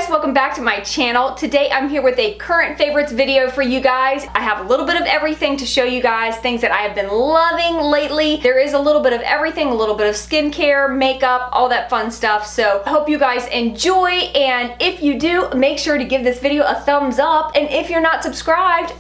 guys, welcome back to my channel. Today I'm here with a current favorites video for you guys. I have a little bit of everything to show you guys, things that I have been loving lately. There is a little bit of everything, a little bit of skincare, makeup, all that fun stuff. So I hope you guys enjoy, and if you do, make sure to give this video a thumbs up. And if you're not subscribed,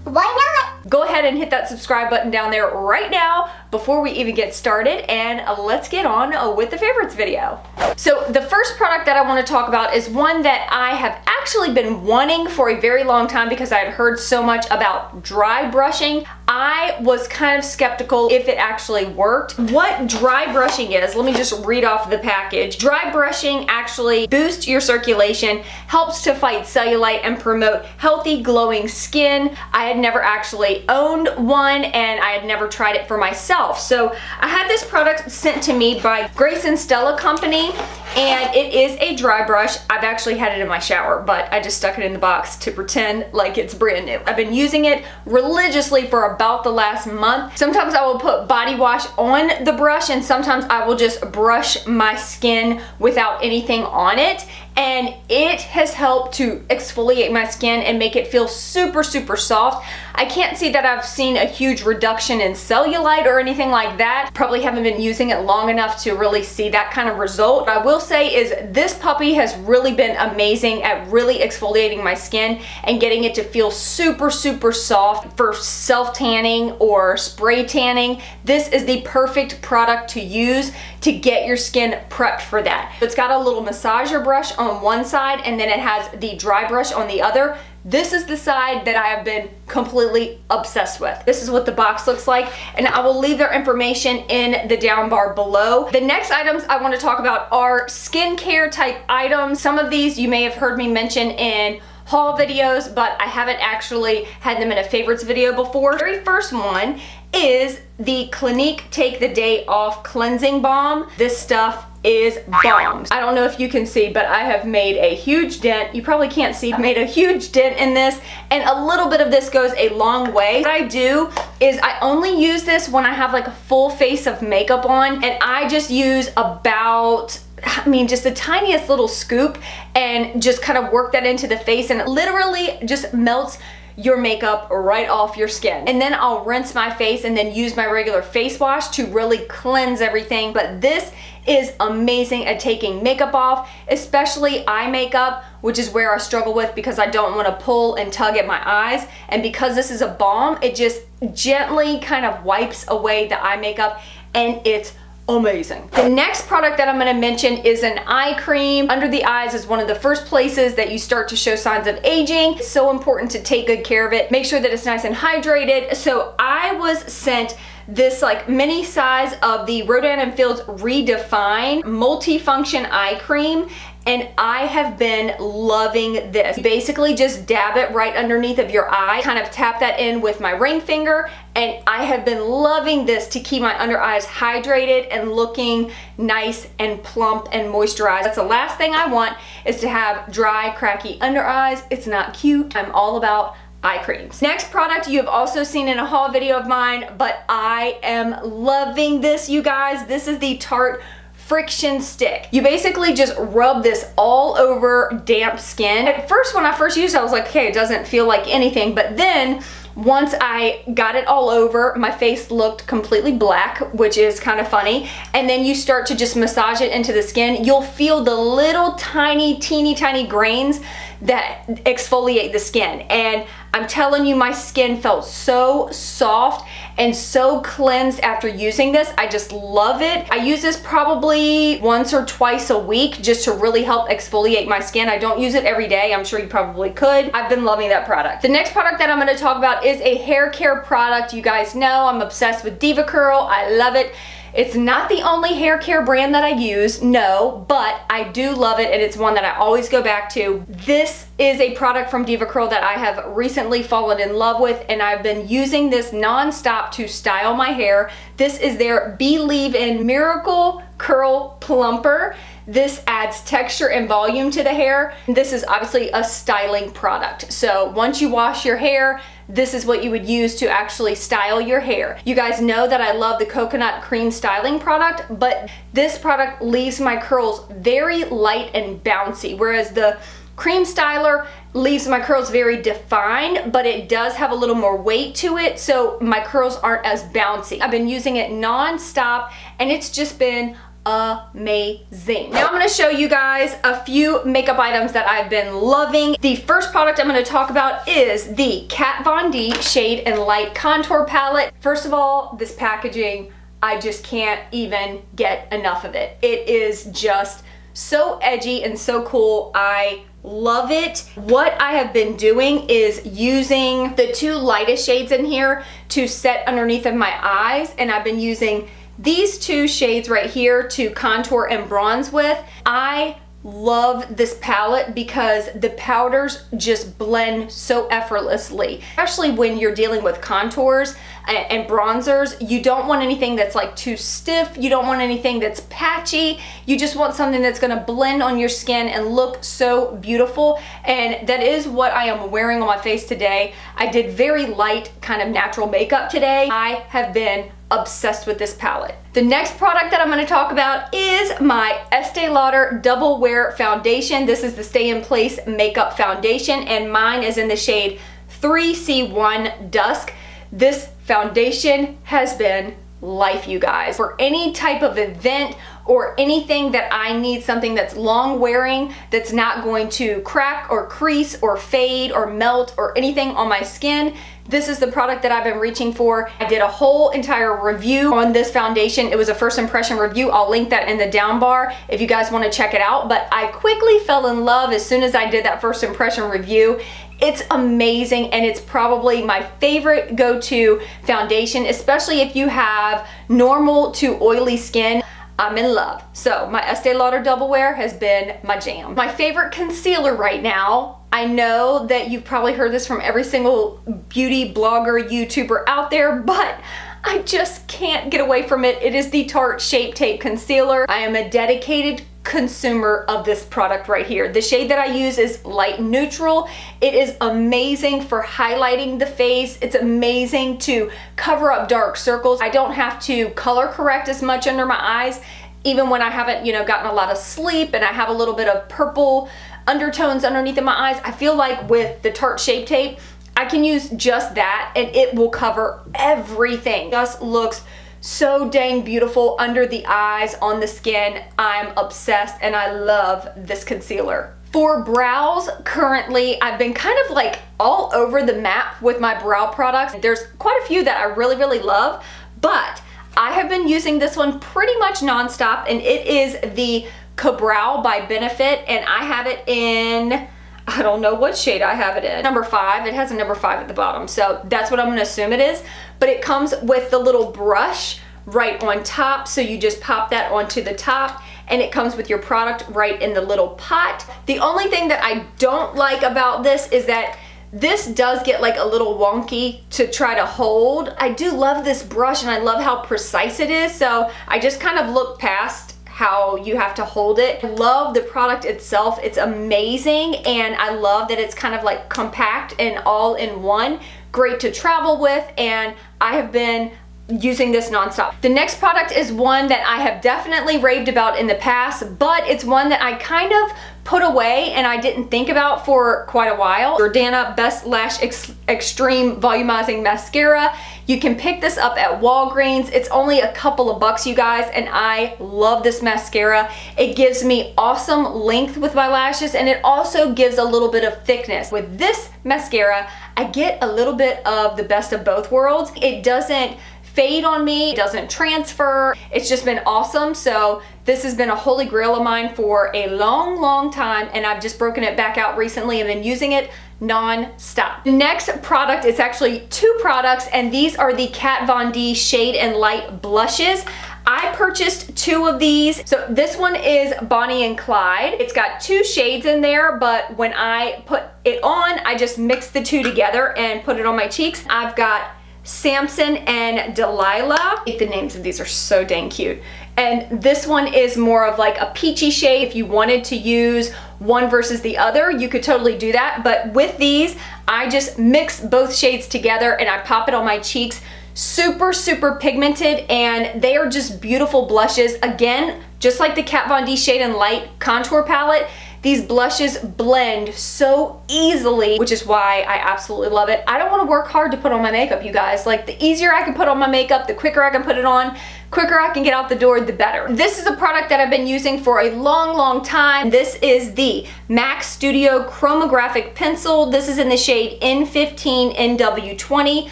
why not? Go ahead and hit that subscribe button down there right now before we even get started, and let's get on with the favorites video. So the first product that I want to talk about is one that I have actually been wanting for a very long time because I had heard so much about dry brushing. I was kind of skeptical if it actually worked. What dry brushing is, let me just read off the package. Dry brushing actually boosts your circulation, helps to fight cellulite, and promote healthy glowing skin. I had never actually owned one, and I had never tried it for myself. So I had this product sent to me by Grace and Stella company, and it is a dry brush. I've actually had it in my shower, but I just stuck it in the box to pretend like it's brand new. I've been using it religiously for about the last month. Sometimes I will put body wash on the brush, and sometimes I will just brush my skin without anything on it. And it has helped to exfoliate my skin and make it feel super, super soft. I can't see that I've seen a huge reduction in cellulite or anything like that. Probably haven't been using it long enough to really see that kind of result. What I will say is this puppy has really been amazing at really exfoliating my skin and getting it to feel super, super soft for self-tanning or spray tanning. This is the perfect product to use to get your skin prepped for that. It's got a little massager brush on one side, and then it has the dry brush on the other. This is the side that I have been completely obsessed with. This is what the box looks like, and I will leave their information in the down bar below. The next items I want to talk about are skincare type items. Some of these you may have heard me mention in haul videos, but I haven't actually had them in a favorites video before. The very first one is the Clinique Take the Day Off Cleansing Balm. This stuff is bombs. I don't know if you can see, but I have made a huge dent. You probably can't see. I made a huge dent in this, and a little bit of this goes a long way. What I do is I only use this when I have like a full face of makeup on, and I just use about, just the tiniest little scoop, and just kind of work that into the face, and it literally just melts your makeup right off your skin. And then I'll rinse my face and then use my regular face wash to really cleanse everything. But this is amazing at taking makeup off, especially eye makeup, which is where I struggle with because I don't want to pull and tug at my eyes. And because this is a balm, it just gently kind of wipes away the eye makeup, and it's amazing. The next product that I'm going to mention is an eye cream. Under the eyes is one of the first places that you start to show signs of aging. It's so important to take good care of it. Make sure that it's nice and hydrated. So I was sent this like mini size of the Rodan and Fields Redefine multifunction eye cream, and I have been loving this. Basically just dab it right underneath of your eye, kind of tap that in with my ring finger, and I have been loving this to keep my under eyes hydrated and looking nice and plump and moisturized. That's the last thing I want, is to have dry, cracky under eyes. It's not cute. I'm all about eye creams. Next product you have also seen in a haul video of mine, but I am loving this, you guys. This is the Tarte Frxxxtion stick. You basically just rub this all over damp skin. At first, when I first used it, I was like, okay, it doesn't feel like anything, but then once I got it all over, my face looked completely black, which is kind of funny. And then you start to just massage it into the skin. You'll feel the little tiny, teeny tiny grains that exfoliate the skin. And I'm telling you, my skin felt so soft and so cleansed after using this. I just love it. I use this probably once or twice a week just to really help exfoliate my skin. I don't use it every day. I'm sure you probably could. I've been loving that product. The next product that I'm going to talk about is a hair care product. You guys know I'm obsessed with Devacurl. I love it. It's not the only hair care brand that I use, no, but I do love it, and it's one that I always go back to. This is a product from Devacurl that I have recently fallen in love with, and I've been using this non-stop to style my hair. This is their B-leave in Miracle Curl Plumper. This adds texture and volume to the hair. This is obviously a styling product. So once you wash your hair, this is what you would use to actually style your hair. You guys know that I love the coconut cream styling product, but this product leaves my curls very light and bouncy, whereas the Cream styler leaves my curls very defined, but it does have a little more weight to it, so my curls aren't as bouncy. I've been using it non-stop, and it's just been amazing. Now I'm going to show you guys a few makeup items that I've been loving. The first product I'm going to talk about is the Kat Von D Shade and Light Contour Palette. First of all, this packaging, I just can't even get enough of it. It is just so edgy and so cool. I love it. What I have been doing is using the two lightest shades in here to set underneath of my eyes, and I've been using these two shades right here to contour and bronze with. I love this palette because the powders just blend so effortlessly, especially when you're dealing with contours and bronzers. You don't want anything that's like too stiff. You don't want anything that's patchy. You just want something that's gonna blend on your skin and look so beautiful. And that is what I am wearing on my face today. I did very light kind of natural makeup today. I have been obsessed with this palette. The next product that I'm going to talk about is my Estee Lauder Double Wear Foundation. This is the Stay in Place Makeup Foundation, and mine is in the shade 3C1 Dusk. This foundation has been life, you guys. For any type of event or anything that I need something that's long wearing, that's not going to crack or crease or fade or melt or anything on my skin, this is the product that I've been reaching for. I did a whole entire review on this foundation. It was a first impression review. I'll link that in the down bar if you guys want to check it out. But I quickly fell in love as soon as I did that first impression review. It's amazing, and it's probably my favorite go-to foundation, especially if you have normal to oily skin. I'm in love. So my Estee Lauder Double Wear has been my jam. My favorite concealer right now, I know that you've probably heard this from every single beauty blogger, YouTuber out there, but I just can't get away from it. It is the Tarte Shape Tape Concealer. I am a dedicated consumer of this product right here. The shade that I use is light neutral. It is amazing for highlighting the face. It's amazing to cover up dark circles. I don't have to color correct as much under my eyes, even when I haven't, gotten a lot of sleep and I have a little bit of purple undertones underneath of my eyes. I feel like with the Tarte Shape Tape, I can use just that and it will cover everything. Just looks so dang beautiful under the eyes, on the skin. I'm obsessed and I love this concealer. For brows, currently, I've been kind of like all over the map with my brow products. There's quite a few that I really, really love, but I have been using this one pretty much nonstop, and it is the Kabrow by Benefit, and I have it in, I don't know what shade I have it in. Number 5. It has a number 5 at the bottom, so that's what I'm going to assume it is. But it comes with the little brush right on top, so you just pop that onto the top, and it comes with your product right in the little pot. The only thing that I don't like about this is that this does get like a little wonky to try to hold. I do love this brush and I love how precise it is, so I just kind of look past how you have to hold it. I love the product itself. It's amazing, and I love that it's kind of like compact and all in one. Great to travel with, and I have been using this nonstop. The next product is one that I have definitely raved about in the past, but it's one that I kind of put away and I didn't think about for quite a while. Jordana Best Lash Extreme Volumizing Mascara. You can pick this up at Walgreens. It's only a couple of bucks, you guys, and I love this mascara. It gives me awesome length with my lashes, and it also gives a little bit of thickness. With this mascara, I get a little bit of the best of both worlds. It doesn't fade on me, it doesn't transfer. It's just been awesome. So this has been a holy grail of mine for a long, long time, and I've just broken it back out recently and been using it non-stop. The next product is actually 2 products, and these are the Kat Von D Shade and Light Blushes. I purchased 2 of these. So this one is Bonnie and Clyde. It's got 2 shades in there, but when I put it on, I just mixed the 2 together and put it on my cheeks. I've got Sampson and Delilah. The names of these are so dang cute. And this one is more of like a peachy shade. If you wanted to use one versus the other, you could totally do that. But with these, I just mix both shades together and I pop it on my cheeks. Super, super pigmented, and they are just beautiful blushes. Again, just like the Kat Von D Shade and Light Contour Palette, These blushes blend so easily, which is why I absolutely love it. I don't want to work hard to put on my makeup, you guys. Like, the easier I can put on my makeup, the quicker I can put it on, quicker I can get out the door, the better. This is a product that I've been using for a long time. This is the MAC Studio Chromographic Pencil. This is in the shade N15 NW20.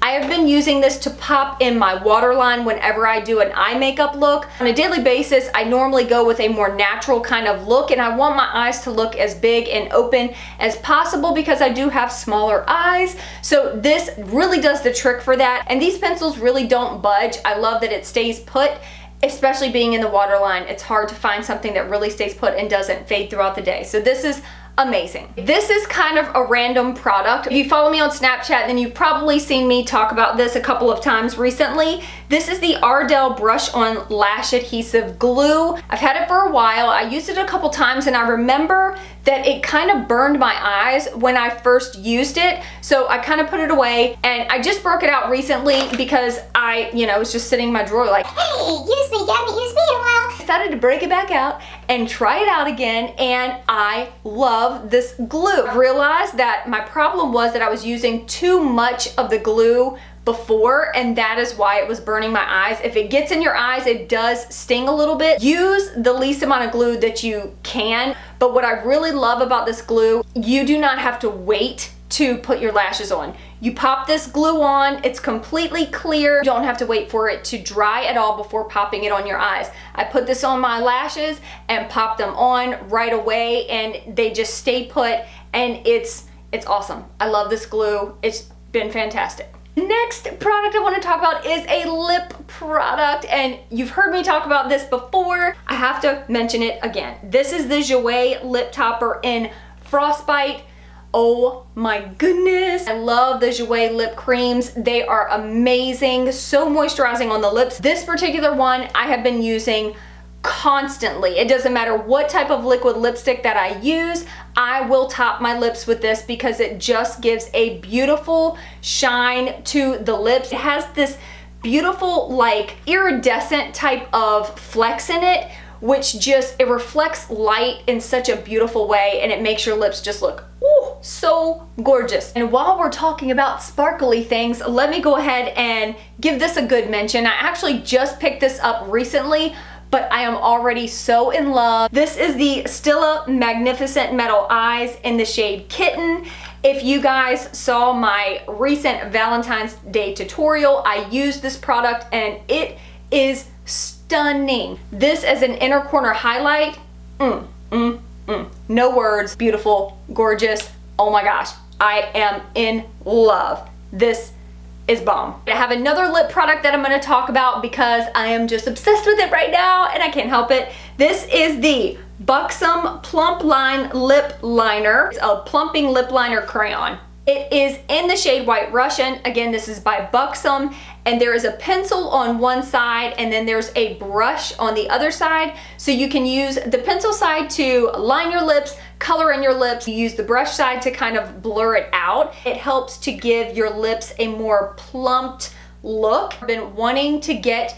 I have been using this to pop in my waterline whenever I do an eye makeup look. On a daily basis, I normally go with a more natural kind of look, and I want my eyes to look as big and open as possible because I do have smaller eyes. So this really does the trick for that. And these pencils really don't budge. I love that it stays put, especially being in the waterline. It's hard to find something that really stays put and doesn't fade throughout the day. So this is amazing. This is kind of a random product. If you follow me on Snapchat, then you've probably seen me talk about this a couple of times recently. This is the Ardell Brush On Lash Adhesive Glue. I've had it for a while. I used it a couple times, and I remember that it kind of burned my eyes when I first used it. So I kind of put it away, and I just broke it out recently because I, was just sitting in my drawer like, Hey, use me, you haven't used me in a while. I decided to break it back out and try it out again, and I love this glue. I realized that my problem was that I was using too much of the glue before, and that is why it was burning my eyes. If it gets in your eyes, it does sting a little bit. Use the least amount of glue that you can, but what I really love about this glue, you do not have to wait to put your lashes on. You pop this glue on, it's completely clear. You don't have to wait for it to dry at all before popping it on your eyes. I put this on my lashes and pop them on right away, and they just stay put, and it's awesome. I love this glue. It's been fantastic. Next product I want to talk about is a lip product, and you've heard me talk about this before. I have to mention it again. This is the Jouer Lip Topper in Frostbite. Oh my goodness. I love the Jouer lip creams. They are amazing, so moisturizing on the lips. This particular one I have been using constantly. It doesn't matter what type of liquid lipstick that I use, I will top my lips with this because it just gives a beautiful shine to the lips. It has this beautiful, like, iridescent type of flex in it, which just, it reflects light in such a beautiful way, and it makes your lips just look, ooh, so gorgeous. And while we're talking about sparkly things, let me go ahead and give this a good mention. I actually just picked this up recently, but I am already so in love. This is the Stella Magnificent Metal Eyes in the shade Kitten. If you guys saw my recent Valentine's Day tutorial, I used this product and it is stunning. This as an inner corner highlight, no words, beautiful, gorgeous. Oh my gosh, I am in love. This is bomb. I have another lip product that I'm going to talk about because I am just obsessed with it right now and I can't help it. This is the Buxom Plump Line Lip Liner. It's a plumping lip liner crayon. It is in the shade White Russian. Again, this is by Buxom, and there is a pencil on one side and then there's a brush on the other side. So you can use the pencil side to line your lips, color in your lips. You use the brush side to kind of blur it out. It helps to give your lips a more plumped look. I've been wanting to get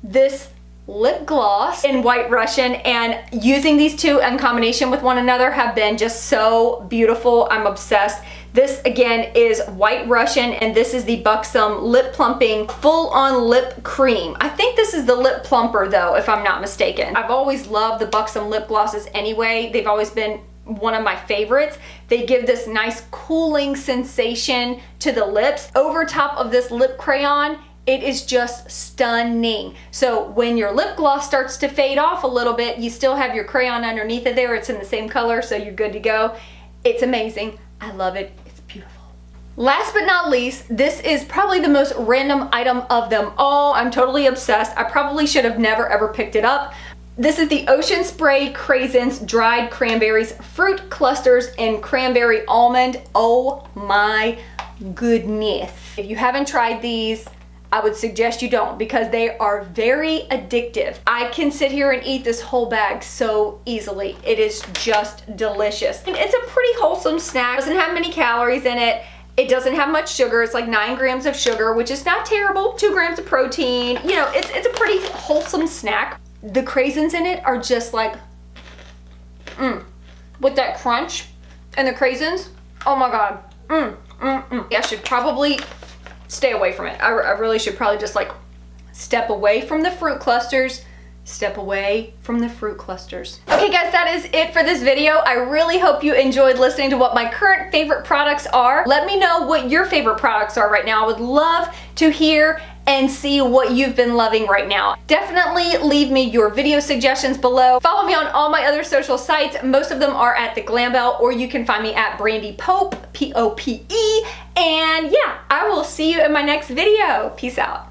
this lip gloss in White Russian, and using these two in combination with one another have been just so beautiful. I'm obsessed. This again is White Russian, and this is the Buxom Lip Plumping Full On Lip Cream. I think this is the lip plumper though, if I'm not mistaken. I've always loved the Buxom lip glosses anyway. They've always been one of my favorites. They give this nice cooling sensation to the lips. Over top of this lip crayon, it is just stunning. So when your lip gloss starts to fade off a little bit, you still have your crayon underneath it there. It's in the same color, so you're good to go. It's amazing. I love it. It's beautiful. Last but not least, this is probably the most random item of them all. I'm totally obsessed. I probably should have never ever picked it up. This is the Ocean Spray Craisins Dried Cranberries Fruit Clusters in Cranberry Almond. Oh my goodness. If you haven't tried these, I would suggest you don't, because they are very addictive. I can sit here and eat this whole bag so easily. It is just delicious. And it's a pretty wholesome snack. It doesn't have many calories in it. It doesn't have much sugar. It's like 9 grams of sugar, which is not terrible. 2 grams of protein. You know, it's a pretty wholesome snack. The craisins in it are just like, with that crunch and the craisins. Oh my God. I should probably stay away from it. I really should probably just like step away from the fruit clusters. Step away from the fruit clusters. Okay guys, that is it for this video. I really hope you enjoyed listening to what my current favorite products are. Let me know what your favorite products are right now. I would love to hear and see what you've been loving right now. Definitely leave me your video suggestions below. Follow me on all my other social sites. Most of them are at The Glam Bell, or you can find me at Brandy Pope, P-O-P-E. And yeah, I will see you in my next video. Peace out.